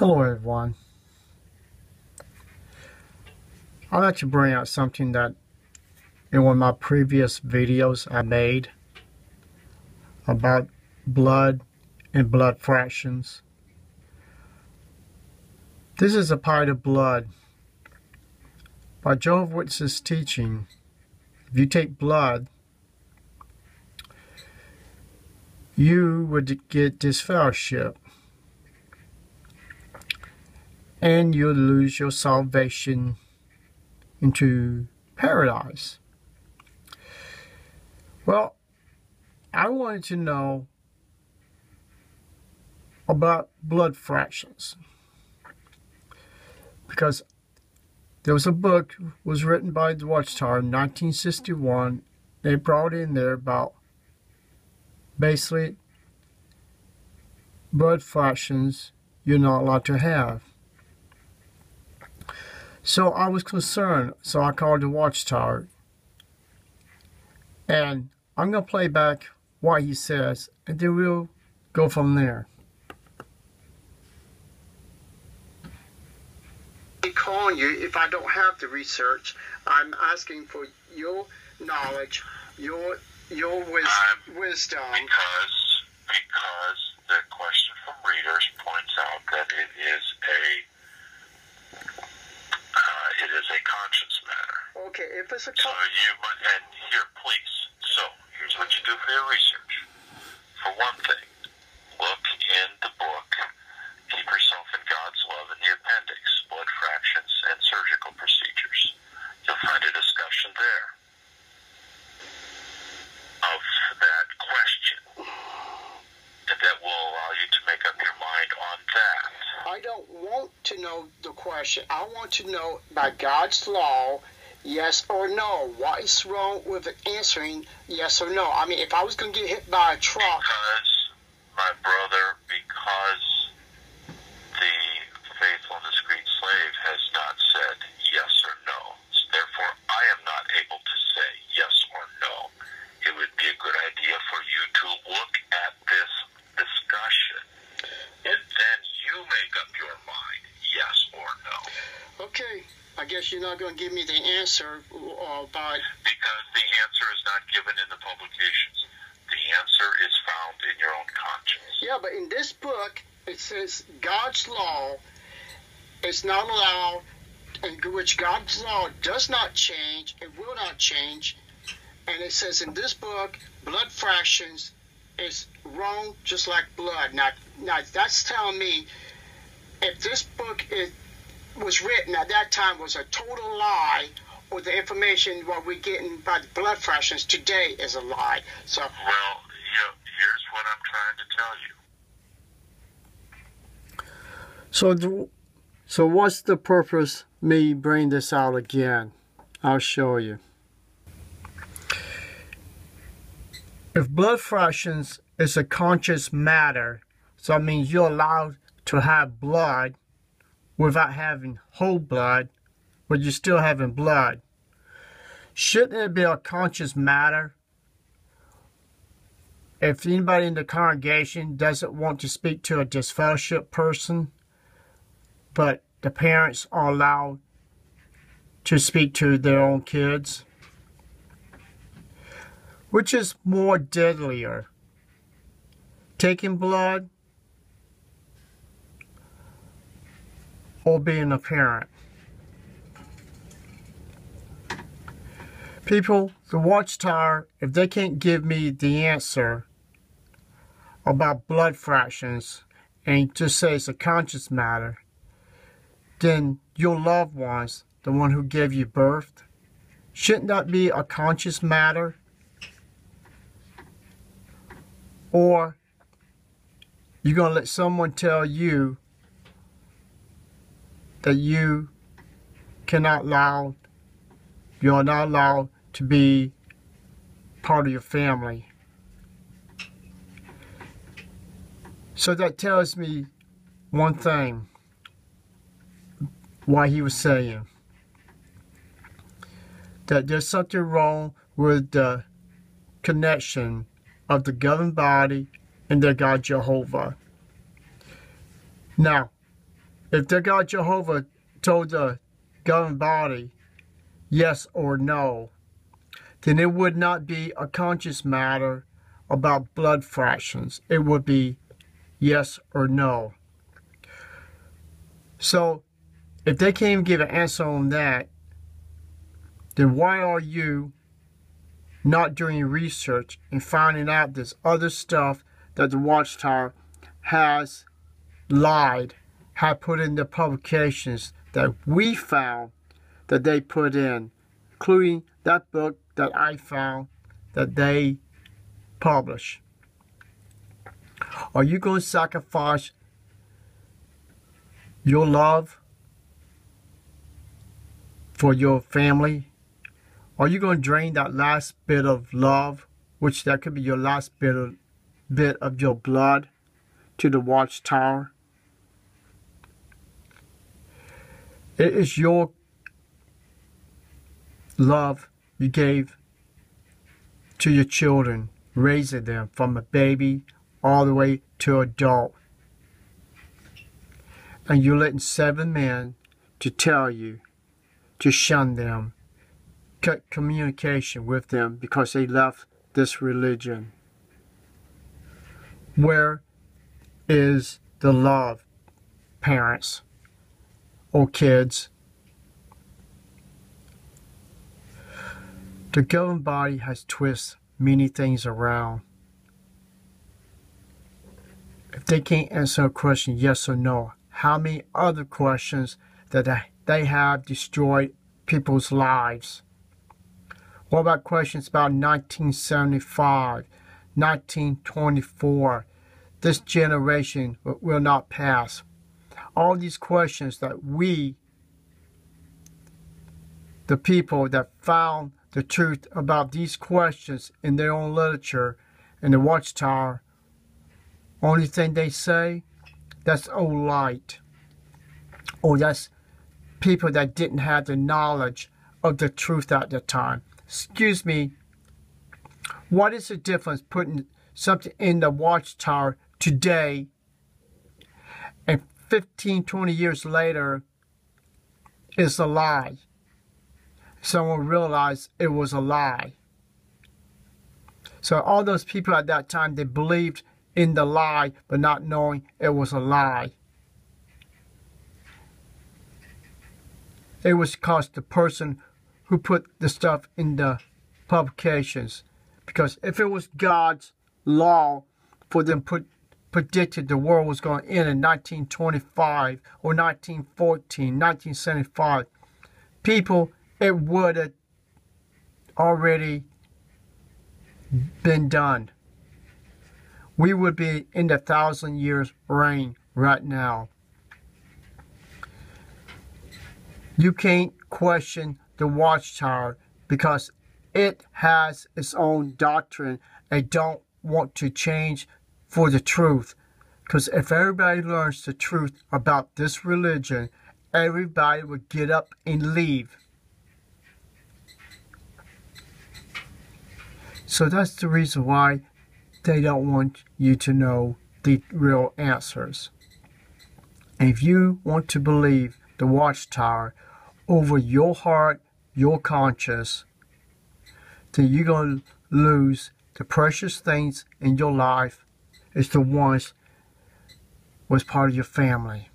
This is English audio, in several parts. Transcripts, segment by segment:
Hello everyone. I'd like to bring out something that in one of my previous videos I made about blood and blood fractions. This is a pint of blood. By Jehovah's Witnesses teaching, if you take blood, you would get disfellowship and you'll lose your salvation into paradise. Well, I wanted to know about blood fractions because there was a book was written by the Watchtower in 1961. They brought in there about basically blood fractions you're not allowed to have. So I was concerned, so I called the Watchtower, and I'm going to play back what he says, and then we'll go from there. I'm calling you if I don't have the research. I'm asking for your knowledge, your wisdom. Because the question from readers points out that it is a conscience matter. Okay, if it's a so and here, please. So here's what you do for your research. For one thing, look in the book "Keep Yourself in God's Love" in the appendix, blood fractions and surgical procedures. You'll find a discussion there of that question, and that will allow you to make up your mind on that. I don't want to know the question. I want to know by God's law, yes or no. What is wrong with answering yes or no? I mean, if I was going to get hit by a truck... Because, my brother, because the faithful and discreet slave has not said yes or no. Therefore, I am not able to say yes or no. It would be a good idea for you to look at this discussion, and then you make up your mind, yes or no. Okay, I guess you're not going to give me the answer because the answer is not given in the publications. The answer is found in your own conscience. Yeah, but in this book, it says God's law is not allowed, in which God's law does not change, it will not change. And it says in this book, blood fractions is wrong just like blood. Now that's telling me if this book was written at that time was a total lie, or the information what we're getting by the blood fractions today is a lie. So well, here's what I'm trying to tell you. So what's the purpose me bring this out again? I'll show you. If blood fractions is a conscious matter, so it means you're allowed to have blood without having whole blood, but you're still having blood. Shouldn't it be a conscious matter if anybody in the congregation doesn't want to speak to a disfellowship person, but the parents are allowed to speak to their own kids? Which is more deadlier, taking blood or being a parent? People, the Watchtower, if they can't give me the answer about blood fractions and just say it's a conscious matter, then your loved ones, the one who gave you birth, shouldn't that be a conscious matter? Or you're going to let someone tell you that you're not allowed to be part of your family. So that tells me one thing, why he was saying that there's something wrong with the connection of the governing body and their God Jehovah. Now, If the God Jehovah told the governing body yes or no, then it would not be a conscious matter about blood fractions. It would be yes or no. So if they can't even give an answer on that, then why are you not doing research and finding out this other stuff that the Watchtower has lied, have put in the publications that we found that they put in, including that book that I found that they publish? Are you going to sacrifice your love for your family? Are you going to drain that last bit of love, which that could be your last bit of your blood, to the Watchtower? It is your love you gave to your children, raising them from a baby all the way to adult. And you're letting 7 men to tell you to shun them, cut communication with them because they left this religion. Where is the love, parents or kids? The governing body has twisted many things around. If they can't answer a question yes or no, how many other questions that they have destroyed people's lives? What about questions about 1975, 1924? This generation will not pass. All these questions that we, the people that found the truth about these questions in their own literature in the Watchtower, only thing they say, that's old light. Or that's people that didn't have the knowledge of the truth at the time. Excuse me, what is the difference putting something in the Watchtower today and 15, 20 years later is a lie? Someone realized it was a lie. So all those people at that time, they believed in the lie, but not knowing it was a lie. It was because the person who put the stuff in the publications. Because if it was God's law for them predicted the world was going to end in 1925 or 1914, 1975, people, it would have already been done. We would be in the 1,000 years reign right now. You can't question the Watchtower because it has its own doctrine. They don't want to change for the truth. Because if everybody learns the truth about this religion, everybody would get up and leave. So that's the reason why they don't want you to know the real answers. And if you want to believe the Watchtower over your heart, your conscience, then you're going to lose the precious things in your life. It's the ones was part of your family.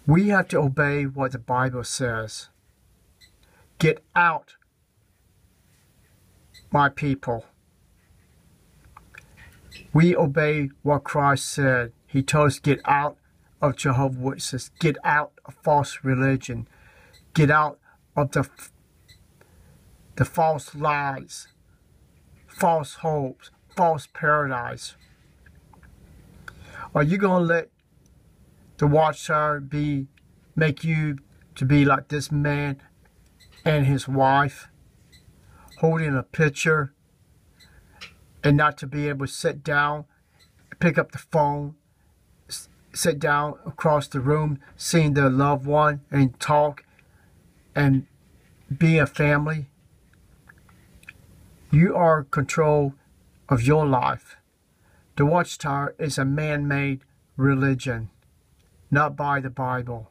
We have to obey what the Bible says. Get out, my people. We obey what Christ said. He told us get out of Jehovah's Witnesses. Get out of false religion. Get out of the false lies, false hopes, false paradise. Are you going to let the Watchtower make you to be like this man and his wife, holding a picture, and not to be able to sit down, pick up the phone, sit down across the room, seeing their loved one, and talk, and be a family? You are in control of your life. The Watchtower is a man-made religion, not by the Bible.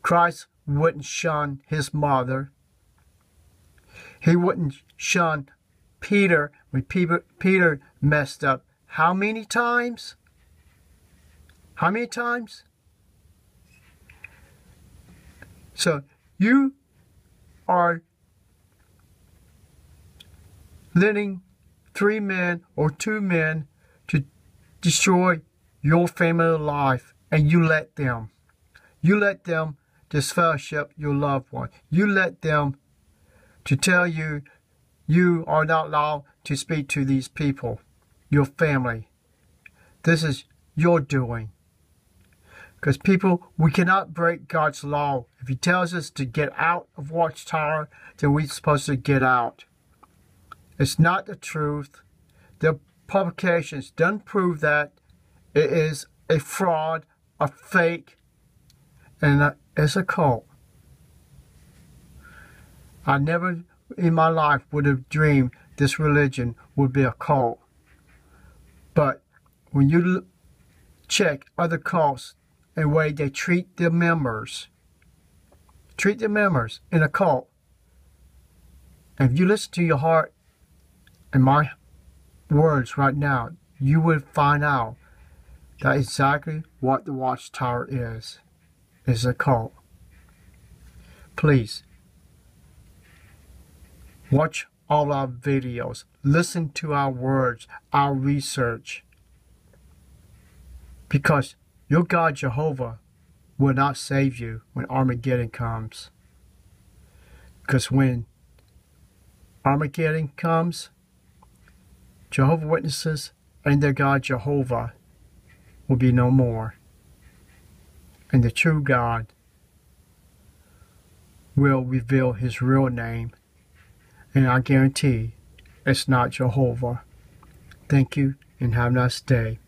Christ wouldn't shun his mother. He wouldn't shun Peter when Peter messed up. How many times? How many times? So you are letting 3 men or 2 men to destroy your family life, and you let them. You let them disfellowship your loved one. You let them to tell you you are not allowed to speak to these people, your family. This is your doing. Because people, we cannot break God's law. If he tells us to get out of Watchtower, then we're supposed to get out. It's not the truth. The publications don't prove that. It is a fraud, a fake, and it's a cult. I never in my life would have dreamed this religion would be a cult. But when you check other cults and the way they treat their members in a cult, and if you listen to your heart and my words right now, you will find out that exactly what the Watchtower is a cult. Please, watch all our videos, listen to our words, our research, because your God Jehovah will not save you when Armageddon comes. Because when Armageddon comes, Jehovah's Witnesses and their God Jehovah will be no more. And the true God will reveal his real name. And I guarantee it's not Jehovah. Thank you and have a nice day.